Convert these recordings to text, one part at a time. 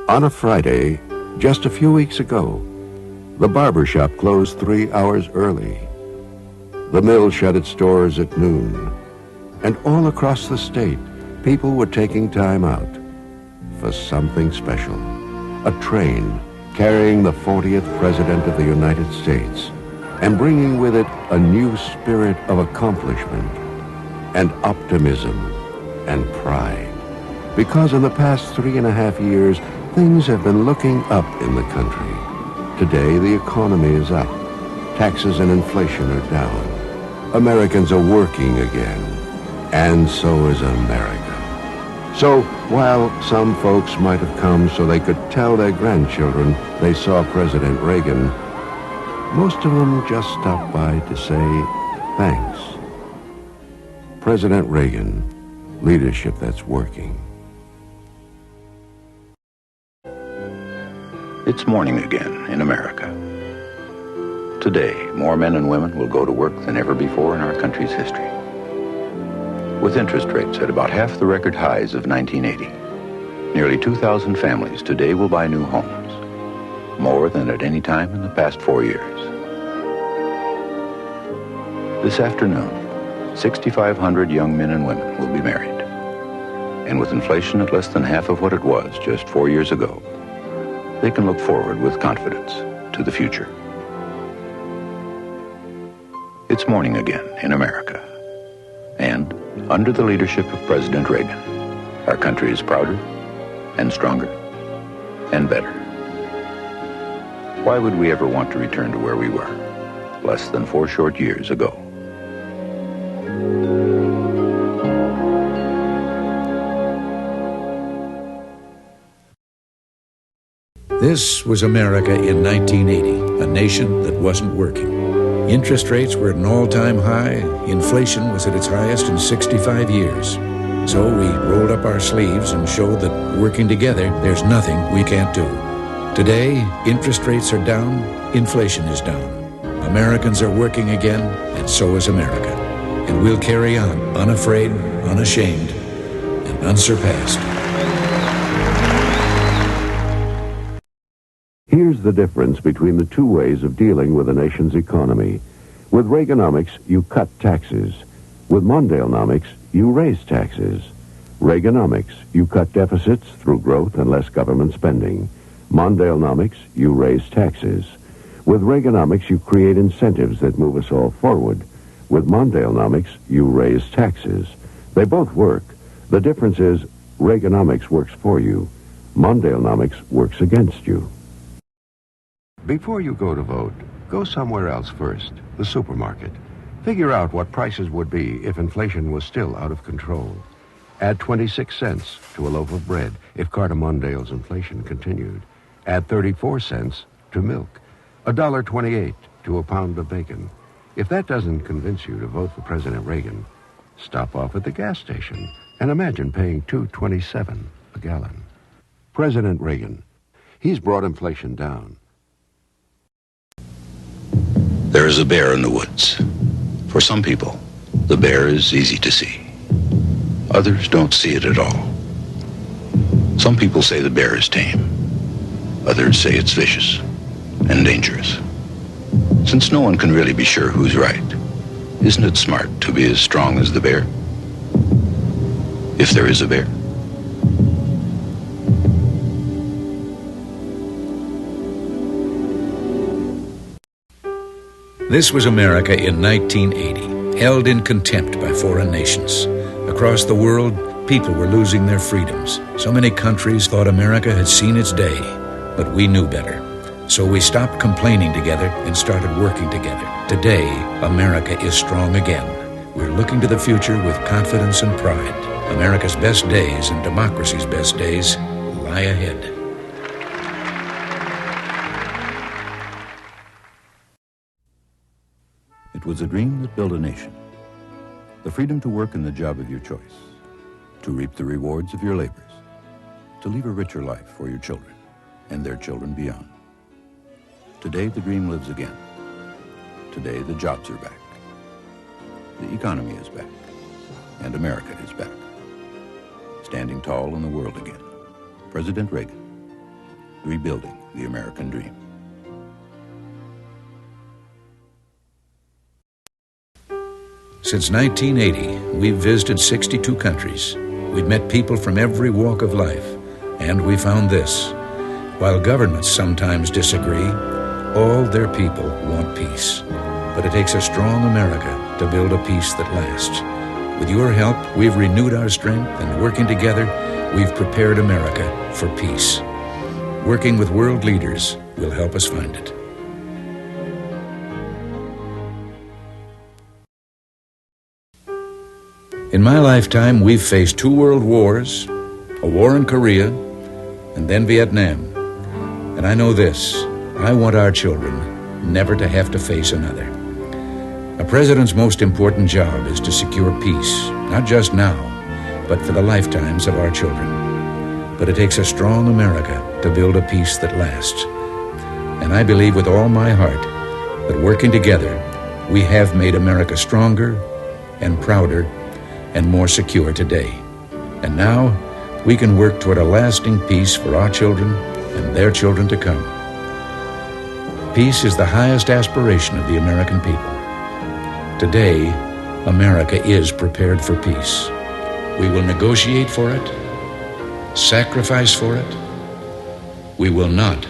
On a Friday, just a few weeks ago, the barber shop closed 3 hours early. The mill shut its doors at noon. And all across the state, people were taking time out for something special. A train carrying the 40th President of the United States and bringing with it a new spirit of accomplishment and optimism and pride. Because in the past 3.5 years, things have been looking up in the country. Today, the economy is up. Taxes and inflation are down. Americans are working again. And so is America. So, while some folks might have come so they could tell their grandchildren they saw President Reagan, most of them just stopped by to say thanks. President Reagan, leadership that's working. It's morning again in America. Today, more men and women will go to work than ever before in our country's history. With interest rates at about half the record highs of 1980, nearly 2,000 families today will buy new homes, more than at any time in the past 4 years. This afternoon, 6,500 young men and women will be married. And with inflation at less than half of what it was just 4 years ago, they can look forward with confidence to the future. It's morning again in America. And under the leadership of President Reagan, our country is prouder and stronger and better. Why would we ever want to return to where we were less than 4 short years ago? This was America in 1980, a nation that wasn't working. Interest rates were at an all-time high. Inflation was at its highest in 65 years. So we rolled up our sleeves and showed that working together, there's nothing we can't do. Today, interest rates are down, inflation is down. Americans are working again, and so is America. And we'll carry on, unafraid, unashamed, and unsurpassed. Here's the difference between the two ways of dealing with a nation's economy. With Reaganomics, you cut taxes. With Mondalenomics, you raise taxes. Reaganomics, you cut deficits through growth and less government spending. Mondalenomics, you raise taxes. With Reaganomics, you create incentives that move us all forward. With Mondalenomics, you raise taxes. They both work. The difference is Reaganomics works for you. Mondalenomics works against you. Before you go to vote, go somewhere else first, the supermarket. Figure out what prices would be if inflation was still out of control. Add 26 cents to a loaf of bread if Carter Mondale's inflation continued. Add 34 cents to milk. $1.28 to a pound of bacon. If that doesn't convince you to vote for President Reagan, stop off at the gas station and imagine paying $2.27 a gallon. President Reagan, he's brought inflation down. There is a bear in the woods. For some people, the bear is easy to see. Others don't see it at all. Some people say the bear is tame. Others say it's vicious and dangerous. Since no one can really be sure who's right, isn't it smart to be as strong as the bear? If there is a bear. This was America in 1980, held in contempt by foreign nations. Across the world, people were losing their freedoms. So many countries thought America had seen its day, but we knew better. So we stopped complaining together and started working together. Today, America is strong again. We're looking to the future with confidence and pride. America's best days and democracy's best days lie ahead. It was a dream that built a nation. The freedom to work in the job of your choice, to reap the rewards of your labors, to leave a richer life for your children and their children beyond. Today, the dream lives again. Today, the jobs are back. The economy is back, and America is back. Standing tall in the world again, President Reagan, rebuilding the American dream. Since 1980, we've visited 62 countries. We've met people from every walk of life, and we found this. While governments sometimes disagree, all their people want peace. But it takes a strong America to build a peace that lasts. With your help, we've renewed our strength, and working together, we've prepared America for peace. Working with world leaders will help us find it. In my lifetime, we've faced 2 world wars, a war in Korea, and then Vietnam. And I know this: I want our children never to have to face another. A president's most important job is to secure peace, not just now, but for the lifetimes of our children. But it takes a strong America to build a peace that lasts. And I believe with all my heart that working together, we have made America stronger and prouder and more secure today. And now we can work toward a lasting peace for our children and their children to come. Peace is the highest aspiration of the American people. Today, America is prepared for peace. We will negotiate for it, sacrifice for it. We will not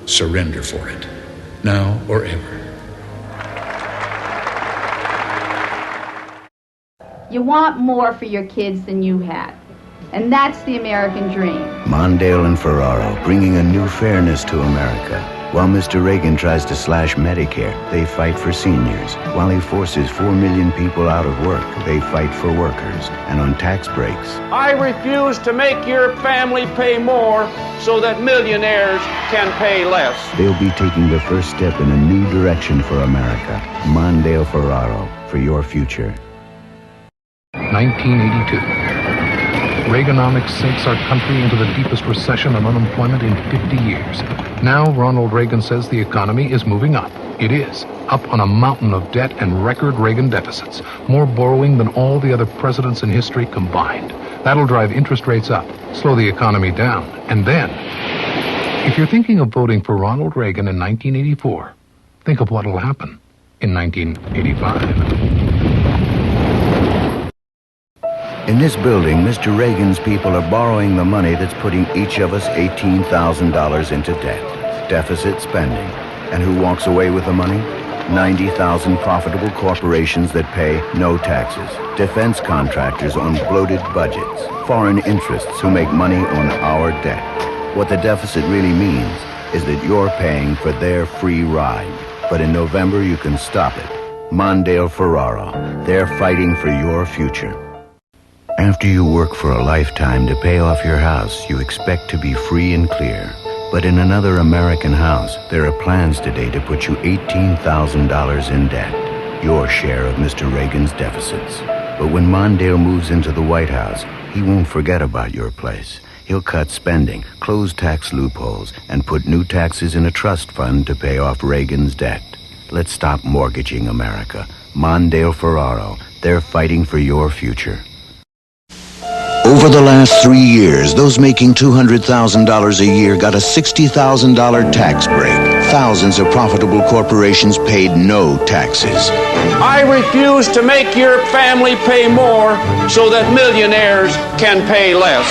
surrender for it, now or ever. You want more for your kids than you had. And that's the American dream. Mondale and Ferraro, bringing a new fairness to America. While Mr. Reagan tries to slash Medicare, they fight for seniors. While he forces 4 million people out of work, they fight for workers. And on tax breaks, I refuse to make your family pay more so that millionaires can pay less. they'll be taking the first step in a new direction for America. Mondale Ferraro, for your future. 1982. Reaganomics sinks our country into the deepest recession and unemployment in 50 years. Now Ronald Reagan says the economy is moving up. It is, up on a mountain of debt and record Reagan deficits, more borrowing than all the other presidents in history combined. That'll drive interest rates up, slow the economy down, and then, if you're thinking of voting for Ronald Reagan in 1984, think of what'll happen in 1985. In this building, Mr. Reagan's people are borrowing the money that's putting each of us $18,000 into debt. Deficit spending. And who walks away with the money? 90,000 profitable corporations that pay no taxes. Defense contractors on bloated budgets. Foreign interests who make money on our debt. What the deficit really means is that you're paying for their free ride. But in November, you can stop it. Mondale Ferraro. They're fighting for your future. After you work for a lifetime to pay off your house, you expect to be free and clear. But in another American house, there are plans today to put you $18,000 in debt, your share of Mr. Reagan's deficits. But when Mondale moves into the White House, he won't forget about your place. He'll cut spending, close tax loopholes, and put new taxes in a trust fund to pay off Reagan's debt. Let's stop mortgaging America. Mondale Ferraro, they're fighting for your future. Over the last 3 years, those making $200,000 a year got a $60,000 tax break. Thousands of profitable corporations paid no taxes. I refuse to make your family pay more so that millionaires can pay less.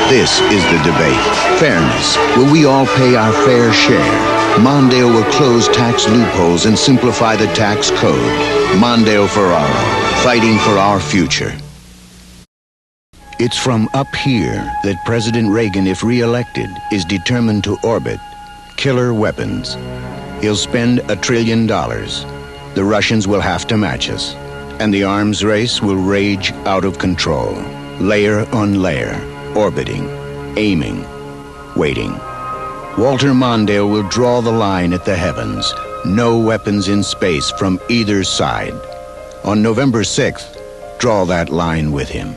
This is the debate. Fairness. Will we all pay our fair share? Mondale will close tax loopholes and simplify the tax code. Mondale Ferraro, fighting for our future. It's from up here that President Reagan, if re-elected, is determined to orbit killer weapons. He'll spend $1 trillion. The Russians will have to match us. And the arms race will rage out of control. Layer on layer, orbiting, aiming, waiting. Walter Mondale will draw the line at the heavens. No weapons in space from either side. On November 6th, draw that line with him.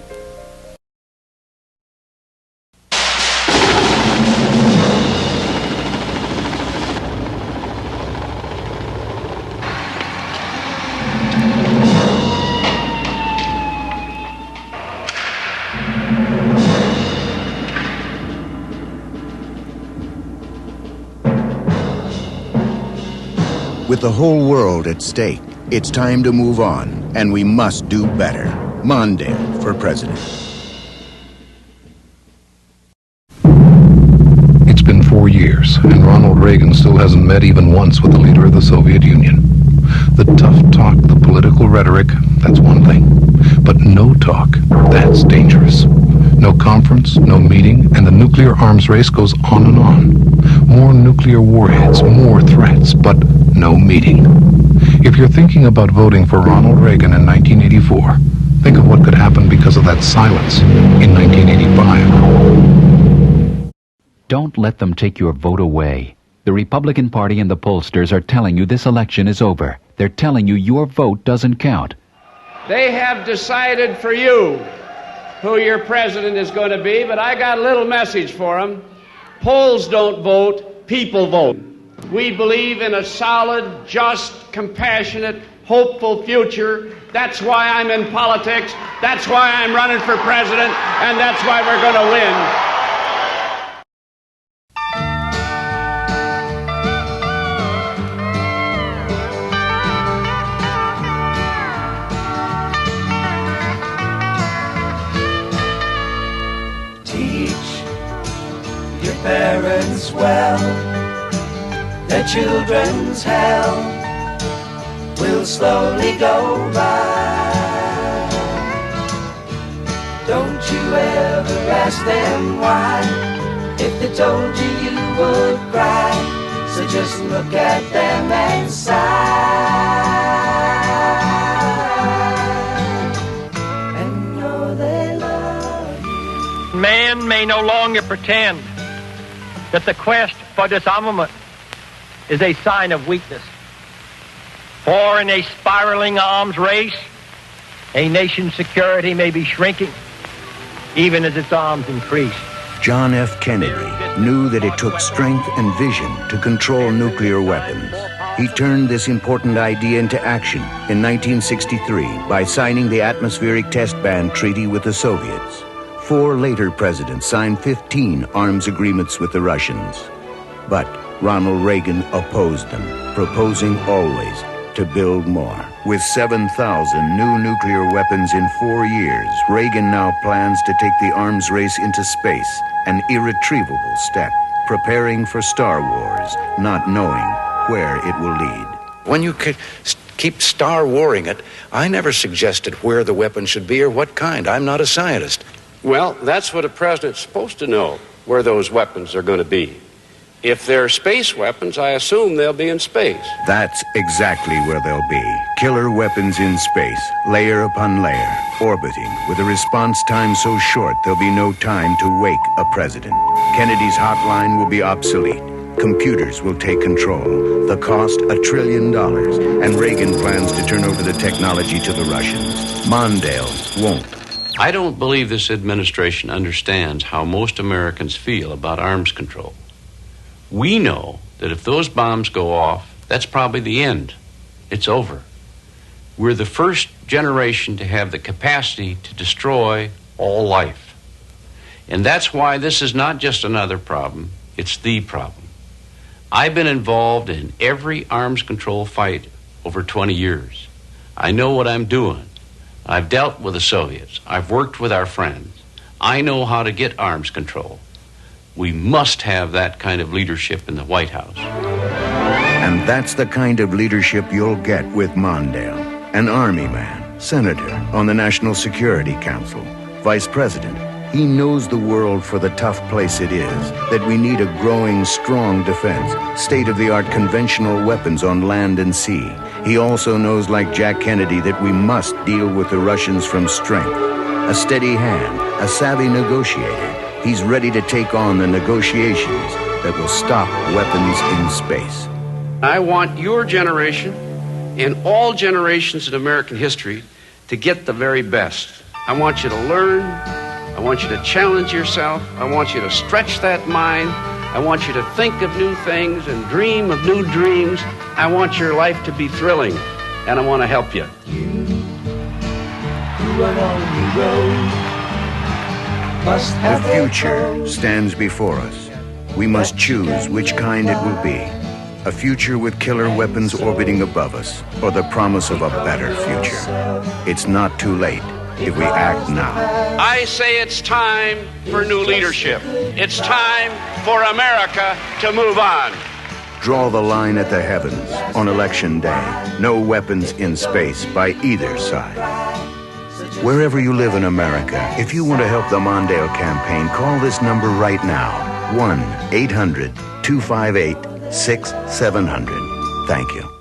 With the whole world at stake, it's time to move on, and we must do better. Mondale for president. It's been 4 years, and Ronald Reagan still hasn't met even once with the leader of the Soviet Union. The tough talk, the political rhetoric, that's one thing. But no talk, that's dangerous. No conference, no meeting, and the nuclear arms race goes on and on. More nuclear warheads, more threats, but no meeting. If you're thinking about voting for Ronald Reagan in 1984, think of what could happen because of that silence in 1985. Don't let them take your vote away. The Republican Party and the pollsters are telling you this election is over. They're telling you your vote doesn't count. They have decided for you who your president is going to be, but I got a little message for them. Polls don't vote, people vote. We believe in a solid, just, compassionate, hopeful future. That's why I'm in politics. That's why I'm running for president, and that's why we're going to win. Parents well, their children's hell will slowly go by. Don't you ever ask them why. If they told you, you would cry. So just look at them and sigh, and know they love you. Man may no longer pretend that the quest for disarmament is a sign of weakness. For in a spiraling arms race, a nation's security may be shrinking, even as its arms increase. John F. Kennedy knew that it took strength and vision to control nuclear weapons. He turned this important idea into action in 1963 by signing the Atmospheric Test Ban Treaty with the Soviets. 4 later presidents signed 15 arms agreements with the Russians. But Ronald Reagan opposed them, proposing always to build more. With 7,000 new nuclear weapons in 4 years, Reagan now plans to take the arms race into space, an irretrievable step, preparing for Star Wars, not knowing where it will lead. When you keep Star Waring it, I never suggested where the weapon should be or what kind. I'm not a scientist. Well, that's what a president's supposed to know, where those weapons are going to be. If they're space weapons, I assume they'll be in space. That's exactly where they'll be. Killer weapons in space, layer upon layer, orbiting, with a response time so short there'll be no time to wake a president. Kennedy's hotline will be obsolete. Computers will take control. The cost, $1 trillion. And Reagan plans to turn over the technology to the Russians. Mondale won't. I don't believe this administration understands how most Americans feel about arms control. We know that if those bombs go off, that's probably the end. It's over. We're the first generation to have the capacity to destroy all life. And that's why this is not just another problem, it's the problem. I've been involved in every arms control fight over 20 years. I know what I'm doing. I've dealt with the Soviets. I've worked with our friends. I know how to get arms control. We must have that kind of leadership in the White House. And that's the kind of leadership you'll get with Mondale, an Army man, senator on the National Security Council, vice president. He knows the world for the tough place it is, that we need a growing, strong defense, state-of-the-art conventional weapons on land and sea. He also knows, like Jack Kennedy, that we must deal with the Russians from strength. A steady hand, a savvy negotiator. He's ready to take on the negotiations that will stop weapons in space. I want your generation and all generations in American history to get the very best. I want you to learn. I want you to challenge yourself. I want you to stretch that mind. I want you to think of new things and dream of new dreams. I want your life to be thrilling, and I want to help you. You run on the road must have the future stands before us. We must choose which kind it will be. A future with killer weapons orbiting above us, or the promise of a better future. It's not too late if we act now. I say it's time for new leadership. It's time for America to move on. Draw the line at the heavens on Election Day. No weapons in space by either side. Wherever you live in America, if you want to help the Mondale campaign, call this number right now. 1-800-258-6700. Thank you.